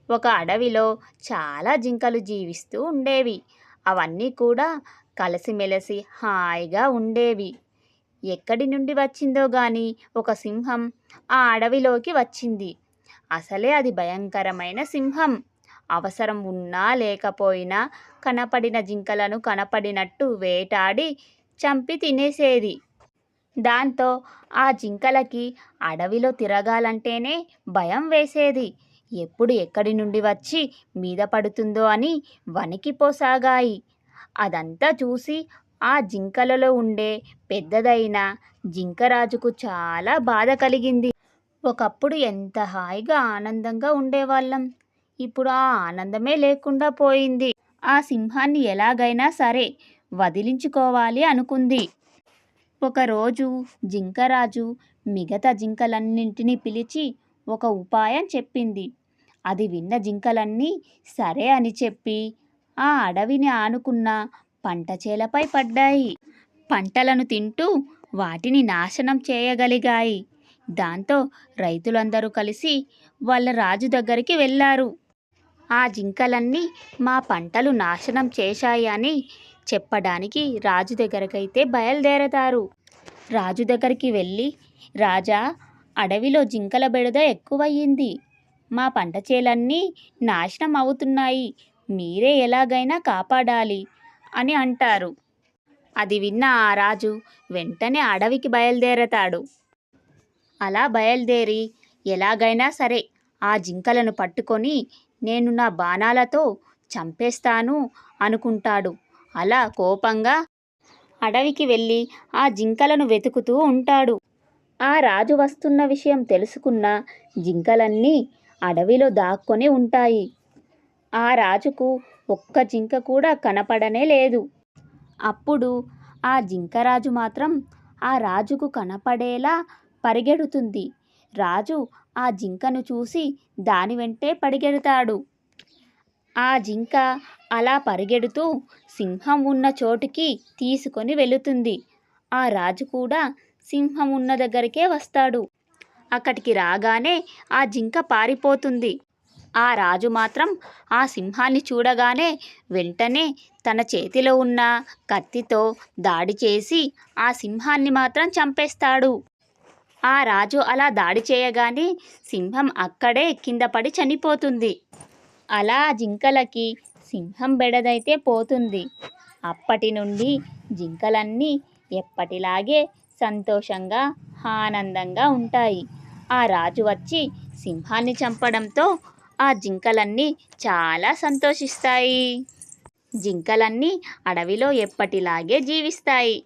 ఒక అడవిలో చాలా జింకలు జీవిస్తూ ఉండేవి. అవన్నీ కూడా కలిసిమెలిసి హాయిగా ఉండేవి. ఎక్కడి నుండి వచ్చిందో గాని ఒక సింహం ఆ అడవిలోకి వచ్చింది. అసలే అది భయంకరమైన సింహం. అవసరం ఉన్నా లేకపోయినా కనపడిన జింకలను కనపడినట్టు వేటాడి చంపి తినేసేది. దాంతో ఆ జింకలకి అడవిలో తిరగాలంటేనే భయం వేసేది. ఎప్పుడు ఎక్కడి నుండి వచ్చి మీద పడుతుందో అని వణికిపోసాగాయి. అదంతా చూసి ఆ జింకలలో ఉండే పెద్దదైన జింకరాజుకు చాలా బాధ కలిగింది. ఒకప్పుడు ఎంత హాయిగా ఆనందంగా ఉండేవాళ్ళం. ఇప్పుడు ఆ ఆనందమే లేకుండా పోయింది. ఆ సింహాన్ని ఎలాగైనా సరే వదిలించుకోవాలి అనుకుంది. ఒకరోజు జింకరాజు మిగతా జింకలన్నింటినీ పిలిచి ఒక ఉపాయం చెప్పింది. అది విన్న జింకలన్నీ సరే అని చెప్పి ఆ అడవిని ఆనుకున్న పంట చేలపై పడ్డాయి. పంటలను తింటూ వాటిని నాశనం చేయగలిగాయి. దాంతో రైతులందరూ కలిసి వాళ్ళ రాజు దగ్గరికి వెళ్ళారు. ఆ జింకలన్నీ మా పంటలు నాశనం చేశాయి అని చెప్పడానికి రాజు దగ్గరకైతే బయలుదేరతారు. రాజు దగ్గరికి వెళ్ళి, రాజా, అడవిలో జింకల బెడద ఎక్కువయ్యింది. మా పంట చేలన్నీ నాశనం అవుతున్నాయి. మీరే ఎలాగైనా కాపాడాలి అని అంటారు. అది విన్న ఆ రాజు వెంటనే అడవికి బయలుదేరతాడు. అలా బయలుదేరి ఎలాగైనా సరే ఆ జింకలను పట్టుకొని నేను నా బాణాలతో చంపేస్తాను అనుకుంటాడు. అలా కోపంగా అడవికి వెళ్ళి ఆ జింకలను వెతుకుతూ ఉంటాడు. ఆ రాజు వస్తున్న విషయం తెలుసుకున్న జింకలన్నీ అడవిలో దాక్కొని ఉంటాయి. ఆ రాజుకు ఒక్క జింక కూడా కనపడనే లేదు. అప్పుడు ఆ జింకరాజు మాత్రం ఆ రాజుకు కనపడేలా పరిగెడుతుంది. రాజు ఆ జింకను చూసి దాని వెంటే పరిగెడతాడు. ఆ జింక అలా పరిగెడుతూ సింహం ఉన్న చోటుకి తీసుకొని వెళుతుంది. ఆ రాజు కూడా సింహం ఉన్న దగ్గరికే వస్తాడు. అక్కడికి రాగానే ఆ జింక పారిపోతుంది. ఆ రాజు మాత్రం ఆ సింహాన్ని చూడగానే వెంటనే తన చేతిలో ఉన్న కత్తితో దాడి చేసి ఆ సింహాన్ని మాత్రం చంపేస్తాడు. ఆ రాజు అలా దాడి చేయగానే సింహం అక్కడే కింద పడి చనిపోతుంది. అలా ఆ జింకలకి సింహం బెడదైతే పోతుంది. అప్పటి నుండి జింకలన్నీ ఎప్పటిలాగే సంతోషంగా ఆనందంగా ఉంటాయి. ఆ రాజు వచ్చి సింహాన్ని చంపడంతో ఆ జింకలన్నీ చాలా సంతోషిస్తాయి. జింకలన్నీ అడవిలో ఎప్పటిలాగే జీవిస్తాయి.